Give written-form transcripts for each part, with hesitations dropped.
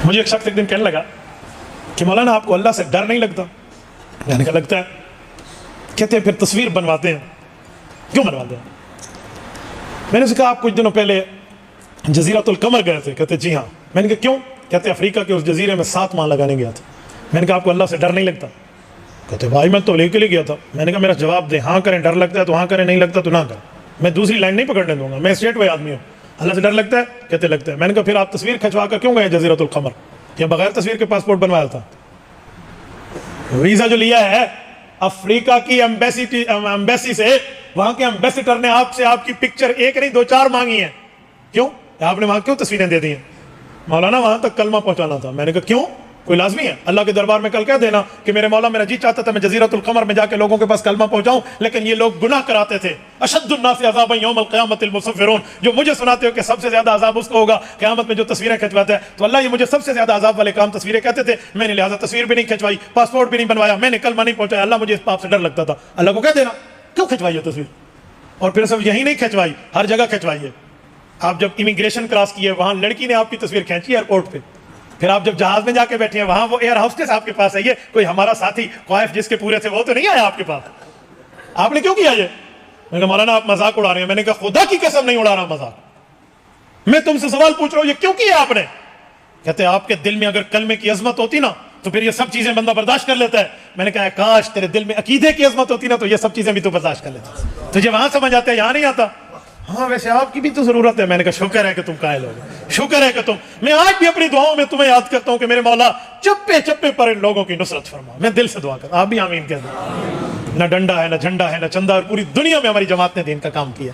مجھے ایک شخص ایک دن کہنے لگا کہ مولانا آپ کو اللہ سے ڈر نہیں لگتا؟ میں نے کہا لگتا ہے. کہتے ہیں پھر تصویر بنواتے ہیں. کیوں بنواتے ہیں؟ میں نے اسے کہا آپ کچھ دنوں پہلے جزیرۃ القمر گئے تھے. کہتے جی ہاں. میں نے کہا کیوں؟ کہتے افریقہ کے اس جزیرے میں 7 ماہ لگانے گیا تھا. میں نے کہا آپ کو اللہ سے ڈر نہیں لگتا؟ کہتے بھائی میں تو لے کے لیے گیا تھا. میں نے کہا میرا جواب دیں, ہاں کریں ڈر لگتا ہے تو ہاں کریں, نہیں لگتا تو نہ کریں. میں دوسری لائن نہیں پکڑنے دوں گا, میں اسٹریٹ وے آدمی ہوں. اللہ سے ڈر لگتا ہے؟ کہتے لگتا ہے. میں نے کہا پھر آپ تصویر کھنچوا کر کیوں گئے جزیرۃ القمر؟ یا بغیر تصویر کے پاسپورٹ بنوایا تھا؟ ویزا جو لیا ہے افریقہ کی ایمبیسی سے, وہاں کے ایمبیسیڈر نے آپ سے آپ کی پکچر ایک نہیں 2-4 مانگی ہیں. کیوں؟ آپ نے وہاں کیوں تصویریں دے دی ہیں؟ مولانا وہاں تک کلمہ پہنچانا تھا. میں نے کہا کیوں؟ کوئی لازمی ہے؟ اللہ کے دربار میں کل کہہ دینا کہ میرے مولا میرا جی چاہتا تھا میں جزیرۃ القمر میں جا کے لوگوں کے پاس کلمہ پہنچاؤں, لیکن یہ لوگ گناہ کراتے تھے. اشد الناس عذابا یوم القیامت المصورون. جو مجھے سناتے ہو کہ سب سے زیادہ عذاب اس کو ہوگا قیامت میں جو تصویریں کھنچواتا ہے, تو اللہ یہ مجھے سب سے زیادہ عذاب والے کام تصویریں کہتے تھے. میں نے لہٰذا تصویر بھی نہیں کھنچوائی, پاسپورٹ بھی نہیں بنوایا, میں نے کلمہ نہیں پہنچایا. اللہ مجھے اس پاپ سے ڈر لگتا تھا. اللہ کو کہہ دینا کیوں کھنچوائی ہے تصویر؟ اور پھر صرف یہی نہیں کھنچوائی, ہر جگہ کھنچوائیے. آپ جب امیگریشن کراس کیے وہاں لڑکی نے آپ کی تصویر کھینچی ایئرپورٹ پہ. پھر آپ جب جہاز میں جا کے بیٹھے ہیں وہاں وہ ایئر ہوسٹس آپ کے پاس آئی ہے, کوئی ہمارا ساتھی خوائف جس کے پورے تھے وہ تو نہیں آیا آپ کے پاس. آپ نے کیوں کیا یہ؟ میں نے کہا مولانا آپ مذاق اڑا رہے ہیں. میں نے کہا خدا کی قسم نہیں اڑا رہا مذاق, میں تم سے سوال پوچھ رہا ہوں یہ کیوں کیا آپ نے؟ کہتے آپ کے دل میں اگر کلمے کی عظمت ہوتی نا تو پھر یہ سب چیزیں بندہ برداشت کر لیتا ہے. میں نے کہا کاش تیرے دل میں عقیدے کی عظمت ہوتی نا تو یہ سب چیزیں بھی تو برداشت کر لیتا. تجھے وہاں سمجھ آتا ہے, یہاں نہیں آتا. ہاں ویسے آپ کی بھی تو ضرورت ہے. میں نے کہا شکر ہے کہ تم قائل ہو گئے, شکر ہے کہ تم. میں آج بھی اپنی دعاؤں میں تمہیں یاد کرتا ہوں کہ میرے مولا چپے چپے پر ان لوگوں کی نصرت فرما. میں دل سے دعا کرتا, آپ بھی آمین کہہ دیں. نہ ڈنڈا ہے, نہ جھنڈا ہے, نہ چندہ, اور پوری دنیا میں ہماری جماعت نے دین کا کام کیا.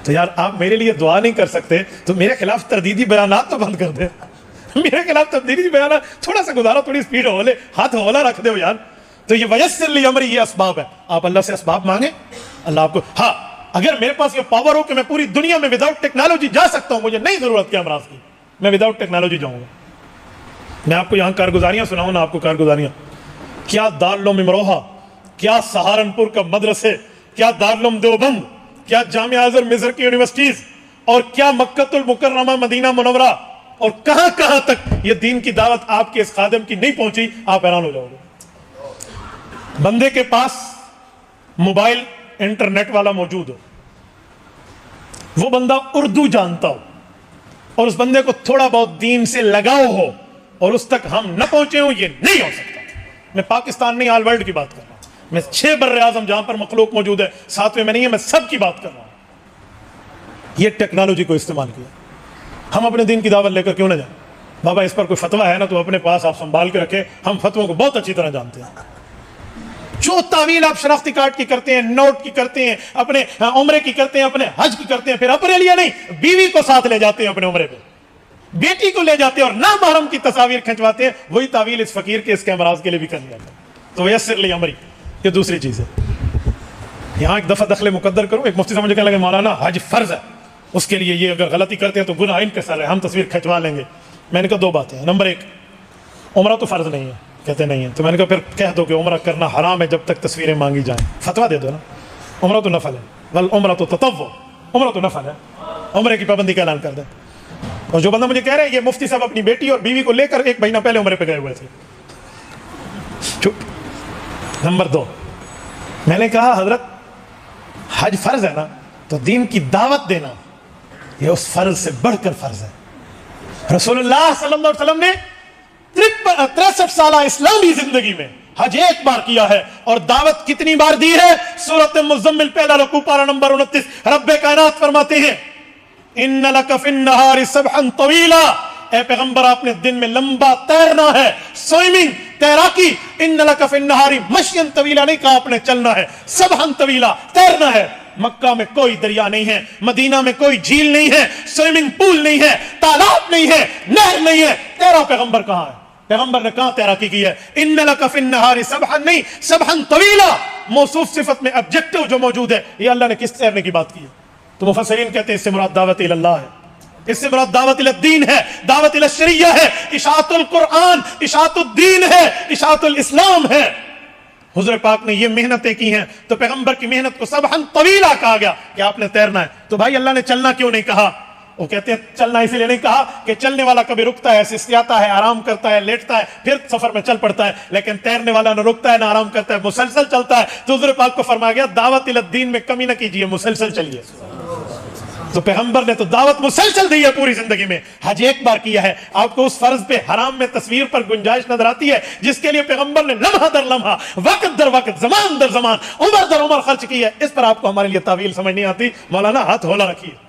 تو یار آپ میرے لیے دعا نہیں کر سکتے تو میرے خلاف تردیدی بیانات تو بند کر دیں. میرے خلاف تردیدی بیانات تھوڑا سا گزارا, تھوڑی سپیڈ ہو لے, ہاتھ ہولا رکھ دے یار. تو یہ ویسر لی امری, یہ اسباب ہے. آپ اللہ سے اسباب مانگیں, اللہ آپ کو. ہاں اگر میرے پاس یہ پاور ہو کہ میں پوری دنیا میں وداؤٹ ٹیکنالوجی جا سکتا ہوں, مجھے نہیں ضرورت کیا امراض کی, میں وداؤٹ ٹیکنالوجی جاؤں گا. میں آپ کو یہاں کارگزاریاں سناؤں نا, آپ کو کارگزاریاں. کیا دارالعلوم امروہہ, کیا سہارنپور کا مدرسے, کیا دارالعلوم دیوبند, کیا جامعہ ازہر مصر کی یونیورسٹیز, اور کیا مکۃ المکرمہ مدینہ منورہ, اور کہاں کہاں تک یہ دین کی دعوت آپ کے اس خادم کی نہیں پہنچی, آپ حیران ہو جاؤ گے. بندے کے پاس موبائل انٹرنیٹ والا موجود ہو, وہ بندہ اردو جانتا ہو, اور اس بندے کو تھوڑا بہت دین سے لگاؤ ہو, اور اس تک ہم نہ پہنچے ہوں, یہ نہیں ہو سکتا. میں پاکستان نہیں, آل ورلڈ کی بات کر رہا ہوں. میں 6 بر اعظم جہاں پر مخلوق موجود ہے, 7ویں میں نہیں ہے, میں سب کی بات کر رہا ہوں. یہ ٹیکنالوجی کو استعمال کیا. ہم اپنے دین کی دعوت لے کر کیوں نہ جائیں؟ بابا اس پر کوئی فتویٰ ہے نا تو اپنے پاس آپ سنبھال کے رکھیں, ہم فتووں کو بہت اچھی طرح جانتے ہیں. جو تعویل آپ شناختی کارڈ کی کرتے ہیں, نوٹ کی کرتے ہیں, اپنے عمرے کی کرتے ہیں, اپنے حج کی کرتے ہیں, پھر اپنے لیے نہیں بیوی کو ساتھ لے جاتے ہیں اپنے عمرے پہ, بیٹی کو لے جاتے ہیں اور نامحرم کی تصاویر کھنچواتے ہیں. وہی تعویل اس فقیر کے, اس کے امراض کے لیے بھی کر لیا جاتا ہے. تو یسر لی امری, یہ دوسری چیز ہے. یہاں ایک دفعہ دخل مقدر کروں, ایک مفتی صاحب مجھے کہنے لگے مولانا حج فرض ہے, اس کے لیے یہ اگر غلطی کرتے ہیں تو گناہ ان کے سر ہے, ہم تصویر کھنچوا لیں گے. میں نے کہا 2 باتیں ہیں. نمبر 1, عمرہ تو فرض نہیں ہے. کہتے نہیں ہے. تو میں نے کہا پھر کہہ دو کہ عمرہ کرنا حرام ہے جب تک تصویریں مانگی جائیں. فتویٰ دے دو نا, عمرہ تو نفل ہے, والعمرہ تو تطوع, عمرہ تو نفل ہے, عمرے کی پابندی کا اعلان کر دیں. اور جو بندہ مجھے کہہ رہے ہیں یہ مفتی صاحب اپنی بیٹی اور بیوی کو لے کر 1 مہینہ پہلے عمرے پہ گئے ہوئے تھے. نمبر 2, میں نے کہا حضرت حج فرض ہے نا, تو دین کی دعوت دینا یہ اس فرض سے بڑھ کر فرض ہے. رسول اللہ صلی اللہ علیہ وسلم نے 63 سالہ اسلامی زندگی میں حج 1 بار کیا ہے, اور دعوت کتنی بار دی ہے؟ سورۃ مزمل پہلا رکوع پارہ نمبر 29, رب کائنات فرماتے ہیں ان لک فی النہار سبحا طویلا, اے پیغمبر آپ نے دن میں لمبا تیرنا ہے, سوئمنگ, تیراکی. ان لک فی النہار مشیا طویلا, نہیں کہا آپ نے چلنا ہے, سبحا طویلا, تیرنا ہے. مکہ میں کوئی دریا نہیں ہے, مدینہ میں کوئی جھیل نہیں ہے, سوئمنگ پول نہیں ہے, تالاب نہیں ہے, نہر نہیں ہے. تیرا پیغمبر کہاں ہے؟ پیغمبر نے کہاں تیراکی کی ہے؟ ان لک فی النہار سبحا, نہیں سبحا طویلا. موصوف صفت میں آبجیکٹو جو موجود ہے, یہ اللہ نے کس تیرنے کی بات کی ہے؟ تو مفسرین کہتے ہیں اس سے مراد دعوت الی اللہ ہے, اس سے مراد دعوت الی الدین ہے, دعوت الی الشریعہ ہے, اشاعت القرآن, اشاعت الدین ہے, اشاعت الاسلام ہے. حضور پاک نے یہ محنتیں کی ہیں, تو پیغمبر کی محنت کو سبحا طویلا کہا گیا کہ آپ نے تیرنا ہے. تو بھائی اللہ نے چلنا کیوں نہیں کہا؟ وہ کہتے ہیں چلنا اس لیے نہیں کہا کہ چلنے والا کبھی رکتا ہے، سسیاتا ہے، آرام کرتا ہے، لیٹتا ہے، پھر سفر میں چل پڑتا ہے، لیکن تیرنے والا نہ رکتا ہے نہ آرام کرتا ہے، مسلسل چلتا ہے۔ تو حضور پاک کو فرمایا گیا دعوت الدین میں کمی نہ کیجیے، مسلسل چلیے۔ تو پیغمبر نے تو دعوت مسلسل دی ہے پوری زندگی میں، حج ایک بار کیا ہے۔ آپ کو اس فرض پہ حرام میں تصویر پر گنجائش نظر آتی ہے جس کے لیے پیغمبر نے لمحہ در لمحہ، وقت در وقت، زمان در زمان، عمر در عمر خرچ کی ہے، اس پر آپ کو ہمارے لیے تعویل سمجھ نہیں آتی۔ مولانا ہاتھ ہولا رکھیے۔